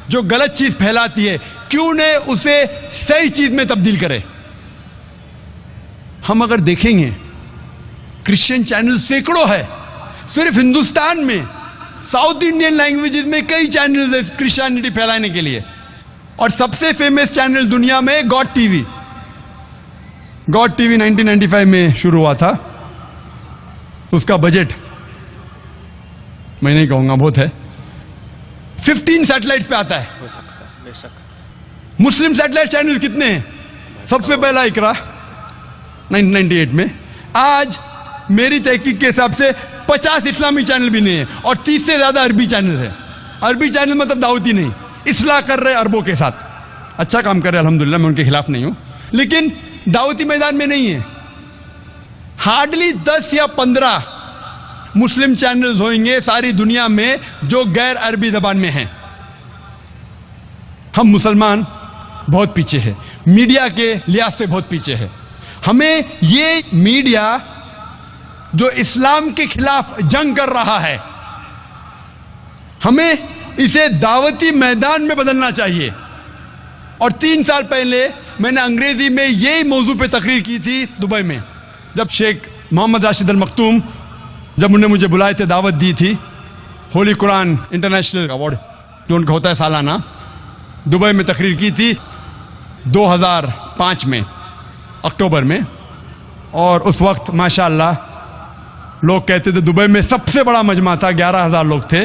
جو غلط چیز پھیلاتی ہے کیوں نہ اسے صحیح چیز میں تبدیل کرے. ہم اگر دیکھیں گے کرسچن چینل سینکڑوں ہے صرف ہندوستان میں. ساؤتھ انڈین لینگویجز میں کئی چینلز ہیں کرسچینٹی پھیلانے کے لیے, اور سب سے فیمس چینل دنیا میں God T V. God T V 1995 میں شروع ہوا تھا. اس کا بجٹ میں نہیں کہوں گا, بہت ہے. 15 سیٹلائٹس پہ آتا ہے. ہو سکتا ہے, بے شک. مسلم سیٹلائٹ چینل کتنے ہیں؟ سب سے پہلا اقرا 1998 میں. آج میری تحقیق کے حساب سے 50 اسلامی چینل بھی نہیں ہیں, اور 30 سے زیادہ عربی چینل ہیں. عربی چینل مطلب دعوتی نہیں, اصلاح کر رہے عربوں کے ساتھ. اچھا کام کر رہے الحمدللہ, میں ان کے خلاف نہیں ہوں, لیکن دعوتی میدان میں نہیں ہے. ہارڈلی 10 یا 15 مسلم چینلز ہوئیں گے ساری دنیا میں جو غیر عربی زبان میں ہیں. ہم مسلمان بہت پیچھے ہیں, میڈیا کے لحاظ سے بہت پیچھے ہے. ہمیں یہ میڈیا جو اسلام کے خلاف جنگ کر رہا ہے, ہمیں اسے دعوتی میدان میں بدلنا چاہیے. اور 3 سال پہلے میں نے انگریزی میں یہی موضوع پہ تقریر کی تھی دبئی میں, جب شیخ محمد راشد المختوم جب انہوں نے مجھے بلائے تھے, دعوت دی تھی. ہولی قرآن انٹرنیشنل ایوارڈ جو ان کا ہوتا ہے سالانہ, دبئی میں تقریر کی تھی 2005 میں اکتوبر میں. اور اس وقت ماشاءاللہ لوگ کہتے تھے دبئی میں سب سے بڑا مجمع تھا, 11,000 لوگ تھے.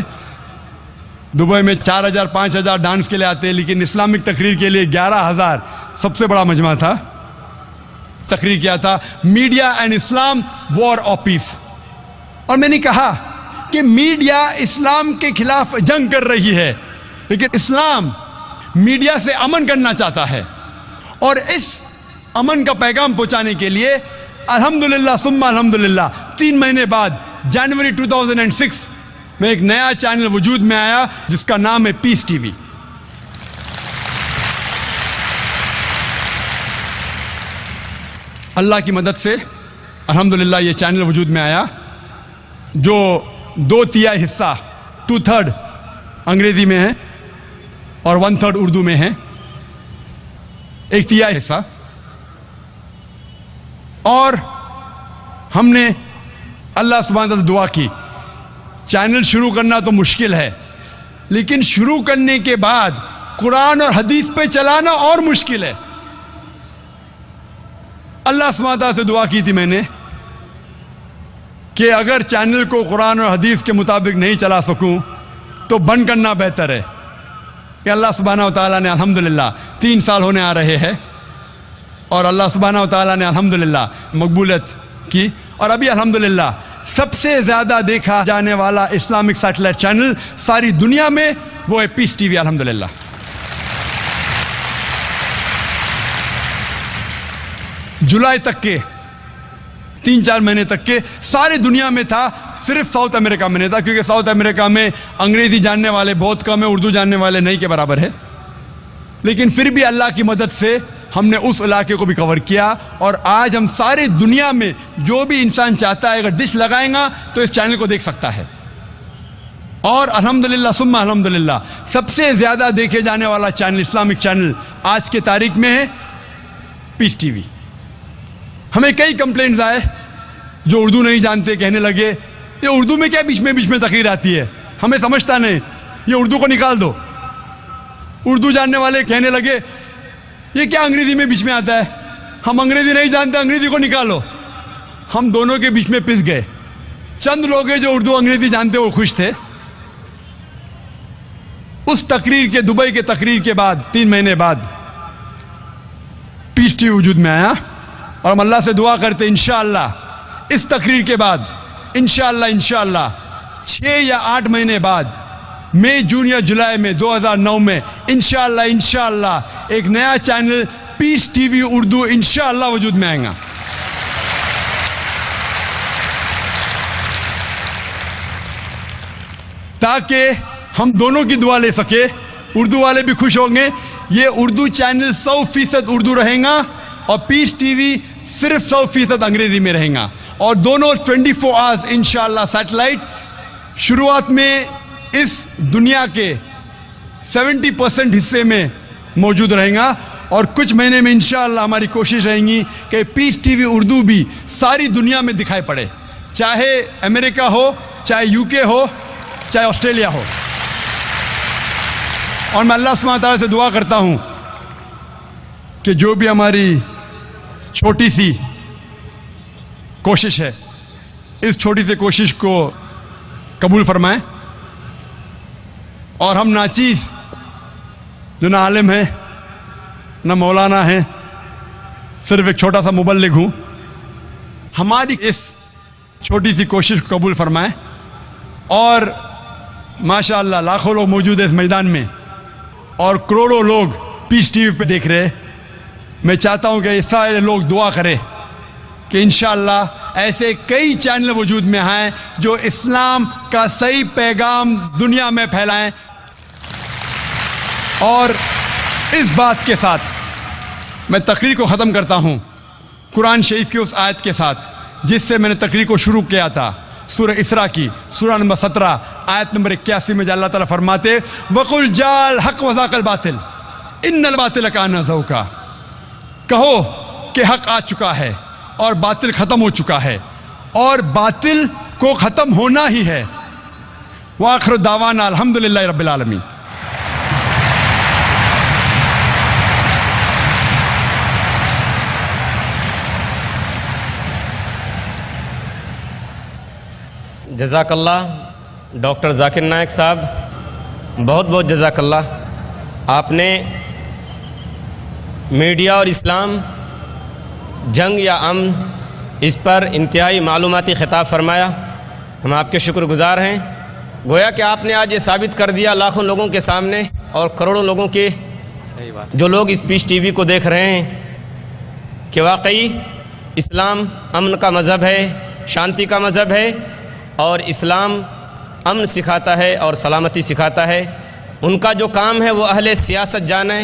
دبئی میں 4,000 5,000 ڈانس کے لیے آتے, لیکن اسلامک تقریر کے لیے 11,000 سب سے بڑا مجمع تھا. تقریر کیا تھا media and Islam war of peace. اور میں نے کہا کہ میڈیا اسلام کے خلاف جنگ کر رہی ہے, لیکن اسلام میڈیا سے امن کرنا چاہتا ہے. اور اس امن کا پیغام پہنچانے کے لیے الحمدللہ ثم الحمدللہ 3 مہینے بعد جنوری 2006 میں ایک نیا چینل وجود میں آیا جس کا نام ہے پیس ٹی وی. اللہ کی مدد سے الحمدللہ یہ چینل وجود میں آیا جو 2/3 حصہ 2/3 انگریزی میں ہے اور 1/3 اردو میں ہے, 1/3 حصہ. اور ہم نے اللہ سبحانہ تعالیٰ سے دعا کی, چینل شروع کرنا تو مشکل ہے, لیکن شروع کرنے کے بعد قرآن اور حدیث پہ چلانا اور مشکل ہے. اللہ سبحانہ تعالیٰ سے دعا کی تھی میں نے کہ اگر چینل کو قرآن اور حدیث کے مطابق نہیں چلا سکوں تو بند کرنا بہتر ہے. کہ اللہ سبحانہ وتعالیٰ نے الحمدللہ 3 سال ہونے آ رہے ہیں, اور اللہ سبحانہ وتعالیٰ نے الحمدللہ مقبولیت کی, اور ابھی الحمدللہ سب سے زیادہ دیکھا جانے والا اسلامک سیٹلائٹ چینل ساری دنیا میں وہ ہے پیس ٹی وی. الحمدللہ. جولائی تک کے 3-4 مہینے تک کے ساری دنیا میں تھا, صرف ساؤتھ امریکہ میں نہیں تھا, کیونکہ ساؤتھ امریکہ میں انگریزی جاننے والے بہت کم ہیں, اردو جاننے والے نہیں کے برابر ہے. لیکن پھر بھی اللہ کی مدد سے ہم نے اس علاقے کو بھی کور کیا, اور آج ہم ساری دنیا میں جو بھی انسان چاہتا ہے اگر ڈش لگائیں گا تو اس چینل کو دیکھ سکتا ہے. اور الحمدللہ ثم الحمدللہ سب سے زیادہ دیکھے جانے والا چینل, اسلامک چینل آج کے تاریخ میں ہے پیس ٹی وی. ہمیں کئی کمپلینٹس آئے جو اردو نہیں جانتے, کہنے لگے یہ اردو میں کیا بیچ میں تقریر آتی ہے, ہمیں سمجھتا نہیں, یہ اردو کو نکال دو. اردو جاننے والے کہنے لگے یہ کیا انگریزی میں بیچ میں آتا ہے, ہم انگریزی نہیں جانتے, انگریزی کو نکالو. ہم دونوں کے بیچ میں پس گئے. چند لوگ ہیں جو اردو انگریزی جانتے وہ خوش تھے. اس تقریر کے, دبئی کے تقریر کے بعد 3 مہینے بعد پیس ٹی وی وجود میں آیا, اور ہم اللہ سے دعا کرتے انشاءاللہ اس تقریر کے بعد انشاءاللہ 6 یا 8 مہینے بعد مئی, جون یا جولائی میں 2009 میں انشاءاللہ ایک نیا چینل پیس ٹی وی اردو انشاءاللہ وجود میں آئے گا. تاکہ ہم دونوں کی دعا لے سکے, اردو والے بھی خوش ہوں گے. یہ اردو چینل 100% اردو رہیں گا, اور پیس ٹی وی صرف 100% انگریزی میں رہیں گا, اور دونوں 24 آورز انشاءاللہ سیٹلائٹ. شروعات میں اس دنیا کے 70% حصے میں موجود رہیں گا, اور کچھ مہینے میں انشاءاللہ ہماری کوشش رہیں گی کہ پیس ٹی وی اردو بھی ساری دنیا میں دکھائی پڑے, چاہے امریکہ ہو, چاہے یو کے ہو, چاہے آسٹریلیا ہو. اور میں اللہ سبحانہ تعالیٰ سے دعا کرتا ہوں کہ جو بھی ہماری چھوٹی سی کوشش ہے, اس چھوٹی سی کوشش کو قبول فرمائیں, اور ہم ناچیز جو نہ عالم ہیں نہ مولانا ہیں, صرف ایک چھوٹا سا مبلغ ہوں, ہماری اس چھوٹی سی کوشش کو قبول فرمائیں. اور ماشاءاللہ لاکھوں لوگ موجود ہیں اس میدان میں, اور کروڑوں لوگ پیس ٹی وی پہ دیکھ رہے. میں چاہتا ہوں کہ یہ سارے لوگ دعا کریں کہ انشاءاللہ ایسے کئی چینل وجود میں آئیں جو اسلام کا صحیح پیغام دنیا میں پھیلائیں. اور اس بات کے ساتھ میں تقریر کو ختم کرتا ہوں قرآن شریف کی اس آیت کے ساتھ جس سے میں نے تقریر کو شروع کیا تھا, سورہ اسراء کی سورہ نمبر 17 آیت نمبر 81 میں, جہاں اللہ تعالیٰ فرماتے وَقُلْ جَاءَ الْحَقُّ وَزَهَقَ الْبَاطِلُ إِنَّ الْبَاطِلَ كَانَ زَهُوقًا. کہو کہ حق آ چکا ہے اور باطل ختم ہو چکا ہے, اور باطل کو ختم ہونا ہی ہے. وآخر دعوانا الحمدللہ رب العالمین. جزاک اللہ ڈاکٹر ذاکر نائک صاحب, بہت بہت جزاک اللہ. آپ نے میڈیا اور اسلام, جنگ یا امن, اس پر انتہائی معلوماتی خطاب فرمایا. ہم آپ کے شکر گزار ہیں. گویا کہ آپ نے آج یہ ثابت کر دیا لاکھوں لوگوں کے سامنے اور کروڑوں لوگوں کے, صحیح بات, جو لوگ اس پیس ٹی وی کو دیکھ رہے ہیں, کہ واقعی اسلام امن کا مذہب ہے, شانتی کا مذہب ہے, اور اسلام امن سکھاتا ہے اور سلامتی سکھاتا ہے. ان کا جو کام ہے وہ اہل سیاست جانیں,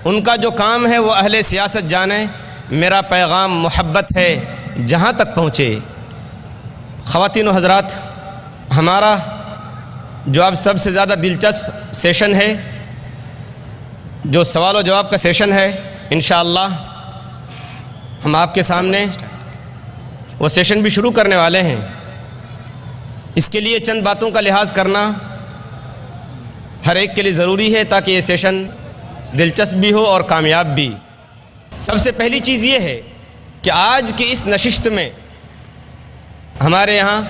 ان کا جو کام ہے وہ اہل سیاست جانیں. میرا پیغام محبت ہے جہاں تک پہنچے. خواتین و حضرات, ہمارا جو اب سب سے زیادہ دلچسپ سیشن ہے, جو سوال و جواب کا سیشن ہے, انشاءاللہ ہم آپ کے سامنے وہ سیشن بھی شروع کرنے والے ہیں. اس کے لیے چند باتوں کا لحاظ کرنا ہر ایک کے لیے ضروری ہے تاکہ یہ سیشن دلچسپ بھی ہو اور کامیاب بھی. سب سے پہلی چیز یہ ہے کہ آج کی اس نشست میں ہمارے یہاں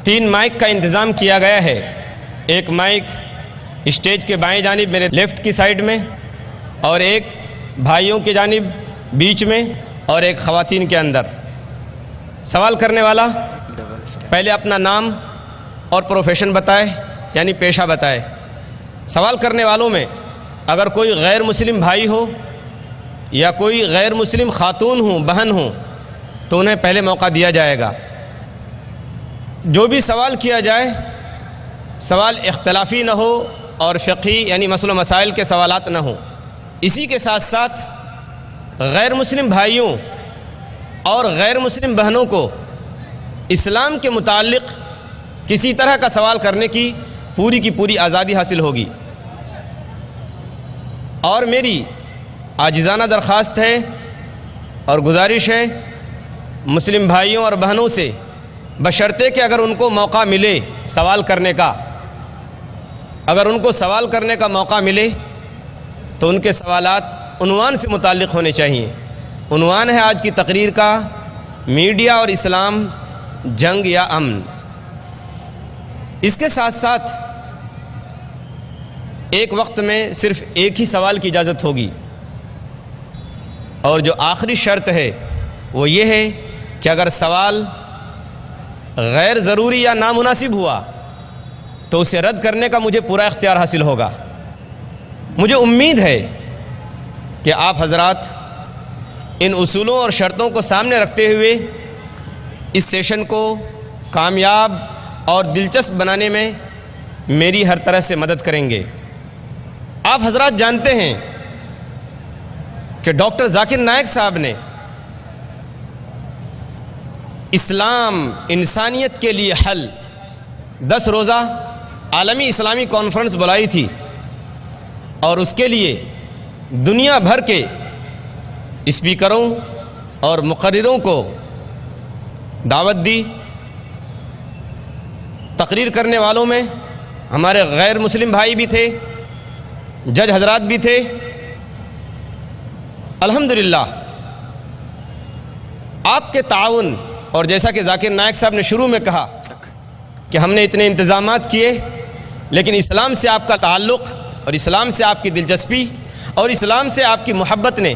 3 مائک کا انتظام کیا گیا ہے. ایک مائک اسٹیج کے بائیں جانب میرے لیفٹ کی سائیڈ میں, اور ایک بھائیوں کی جانب بیچ میں, اور ایک خواتین کے اندر. سوال کرنے والا پہلے اپنا نام اور پروفیشن بتائے, یعنی پیشہ بتائے. سوال کرنے والوں میں اگر کوئی غیر مسلم بھائی ہو یا کوئی غیر مسلم خاتون ہوں، بہن ہوں، تو انہیں پہلے موقع دیا جائے گا۔ جو بھی سوال کیا جائے سوال اختلافی نہ ہو اور فقہی یعنی مسائل و مسائل کے سوالات نہ ہوں۔ اسی کے ساتھ ساتھ غیر مسلم بھائیوں اور غیر مسلم بہنوں کو اسلام کے متعلق کسی طرح کا سوال کرنے کی پوری آزادی حاصل ہوگی۔ اور میری عاجزانہ درخواست ہے اور گزارش ہے مسلم بھائیوں اور بہنوں سے، بشرطے کہ اگر ان کو موقع ملے سوال کرنے کا، اگر ان کو سوال کرنے کا موقع ملے تو ان کے سوالات عنوان سے متعلق ہونے چاہیے۔ عنوان ہے آج کی تقریر کا میڈیا اور اسلام، جنگ یا امن۔ اس کے ساتھ ساتھ ایک وقت میں صرف ایک ہی سوال کی اجازت ہوگی، اور جو آخری شرط ہے وہ یہ ہے کہ اگر سوال غیر ضروری یا نامناسب ہوا تو اسے رد کرنے کا مجھے پورا اختیار حاصل ہوگا۔ مجھے امید ہے کہ آپ حضرات ان اصولوں اور شرطوں کو سامنے رکھتے ہوئے اس سیشن کو کامیاب اور دلچسپ بنانے میں میری ہر طرح سے مدد کریں گے۔ آپ حضرات جانتے ہیں کہ ڈاکٹر ذاکر نائک صاحب نے اسلام انسانیت کے لیے حل 10 روزہ عالمی اسلامی کانفرنس بلائی تھی، اور اس کے لیے دنیا بھر کے اسپیکروں اور مقرروں کو دعوت دی۔ تقریر کرنے والوں میں ہمارے غیر مسلم بھائی بھی تھے، جج حضرات بھی تھے۔ الحمدللہ آپ کے تعاون، اور جیسا کہ ذاکر نائک صاحب نے شروع میں کہا کہ ہم نے اتنے انتظامات کیے، لیکن اسلام سے آپ کا تعلق اور اسلام سے آپ کی دلچسپی اور اسلام سے آپ کی محبت نے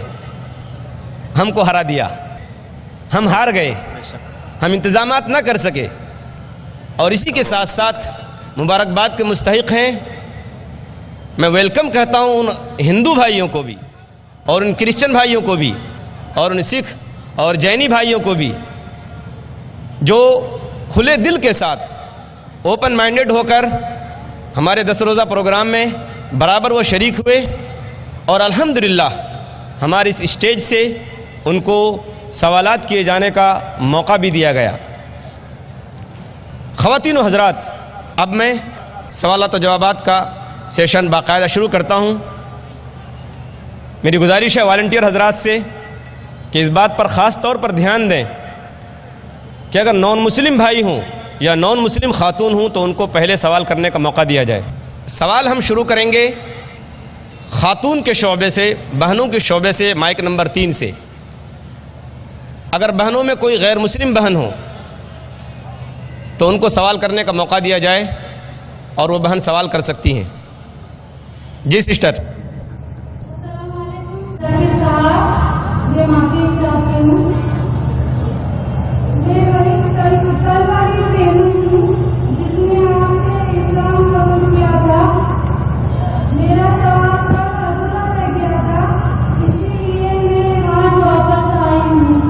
ہم کو ہرا دیا۔ ہم ہار گئے، ہم انتظامات نہ کر سکے، اور اسی کے ساتھ ساتھ مبارکباد کے مستحق ہیں۔ میں ویلکم کہتا ہوں ان ہندو بھائیوں کو بھی، اور ان کرسچن بھائیوں کو بھی، اور ان سکھ اور جینی بھائیوں کو بھی، جو کھلے دل کے ساتھ اوپن مائنڈڈ ہو کر ہمارے 10 روزہ پروگرام میں برابر وہ شریک ہوئے، اور الحمدللہ ہمارے اس اسٹیج سے ان کو سوالات کیے جانے کا موقع بھی دیا گیا۔ خواتین و حضرات، اب میں سوالات و جوابات کا سیشن باقاعدہ شروع کرتا ہوں۔ میری گزارش ہے والنٹیئر حضرات سے کہ اس بات پر خاص طور پر دھیان دیں کہ اگر نان مسلم بھائی ہوں یا نان مسلم خاتون ہوں تو ان کو پہلے سوال کرنے کا موقع دیا جائے۔ سوال ہم شروع کریں گے خاتون کے شعبے سے، بہنوں کے شعبے سے، مائک نمبر 3 سے۔ اگر بہنوں میں کوئی غیر مسلم بہن ہو تو ان کو سوال کرنے کا موقع دیا جائے اور وہ بہن سوال کر سکتی ہیں۔ جی سسٹر۔ میں معافی چاہتی ہوں، میں کل والی بہن ہوں جس نے آپ سے اسلام قبول کیا تھا۔ میرا سوال کل ادھورا رہ گیا تھا، اسی لیے میں آج واپس آئی ہوں۔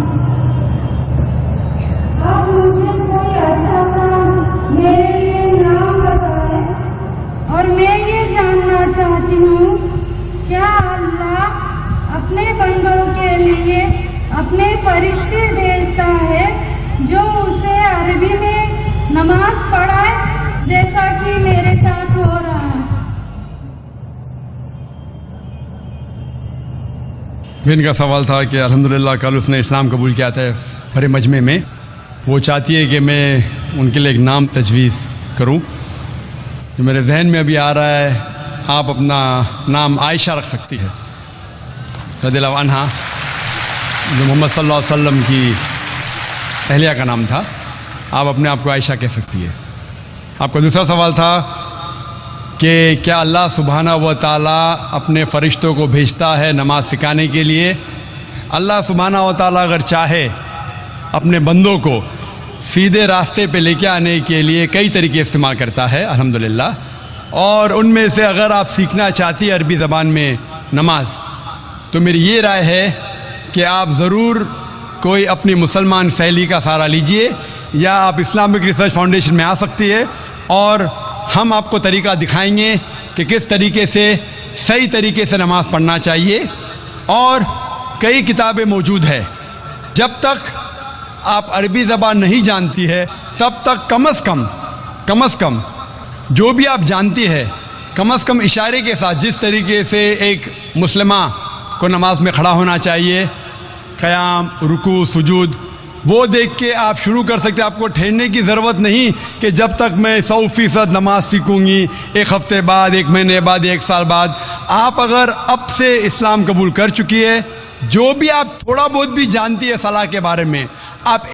اب مجھے کوئی اچھا سا میرے لیے نام بتائیں، اور میں یہ جاننا چاہتی ہوں کیا اللہ اپنے بندوں کے لیے اپنے فرشتے بھیجتا ہے جو اسے عربی میں نماز پڑھائے، جیسا کہ میرے ساتھ ہو رہا ہے؟ ان کا سوال تھا کہ الحمدللہ کل اس نے اسلام قبول کیا تھا اس بڑے مجمع میں۔ وہ چاہتی ہے کہ میں ان کے لیے ایک نام تجویز کروں جو میرے ذہن میں ابھی آ رہا ہے۔ آپ اپنا نام عائشہ رکھ سکتی ہے رضی اللہ عنہا، جو محمد صلی اللہ علیہ وسلم کی اہلیہ کا نام تھا۔ آپ اپنے آپ کو عائشہ کہہ سکتی ہے۔ آپ کا دوسرا سوال تھا کہ کیا اللہ سبحانہ و تعالیٰ اپنے فرشتوں کو بھیجتا ہے نماز سکھانے کے لیے؟ اللہ سبحانہ و تعالیٰ اگر چاہے اپنے بندوں کو سیدھے راستے پہ لے کے آنے کے لیے کئی طریقے استعمال کرتا ہے الحمدللہ، اور ان میں سے اگر آپ سیکھنا چاہتی ہیں عربی زبان میں نماز، تو میری یہ رائے ہے کہ آپ ضرور کوئی اپنی مسلمان سہیلی کا سہارا لیجئے، یا آپ اسلامک ریسرچ فاؤنڈیشن میں آ سکتی ہے اور ہم آپ کو طریقہ دکھائیں گے کہ کس طریقے سے صحیح طریقے سے نماز پڑھنا چاہیے. اور کئی کتابیں موجود ہے. جب تک آپ عربی زبان نہیں جانتی ہے تب تک کم از کم جو بھی آپ جانتی ہے کم از کم اشارے کے ساتھ جس طریقے سے ایک مسلمہ کو نماز میں کھڑا ہونا چاہیے، قیام، رکوع، سجود، وہ دیکھ کے آپ شروع کر سکتے. آپ کو ٹھہرنے کی ضرورت نہیں کہ جب تک میں 100% نماز سیکھوں گی، ایک ہفتے بعد، ایک مہینے بعد، ایک سال بعد. آپ اگر اب سے اسلام قبول کر چکی ہے، جو بھی آپ تھوڑا بہت بھی جانتی ہے صلاح کے بارے میں، آپ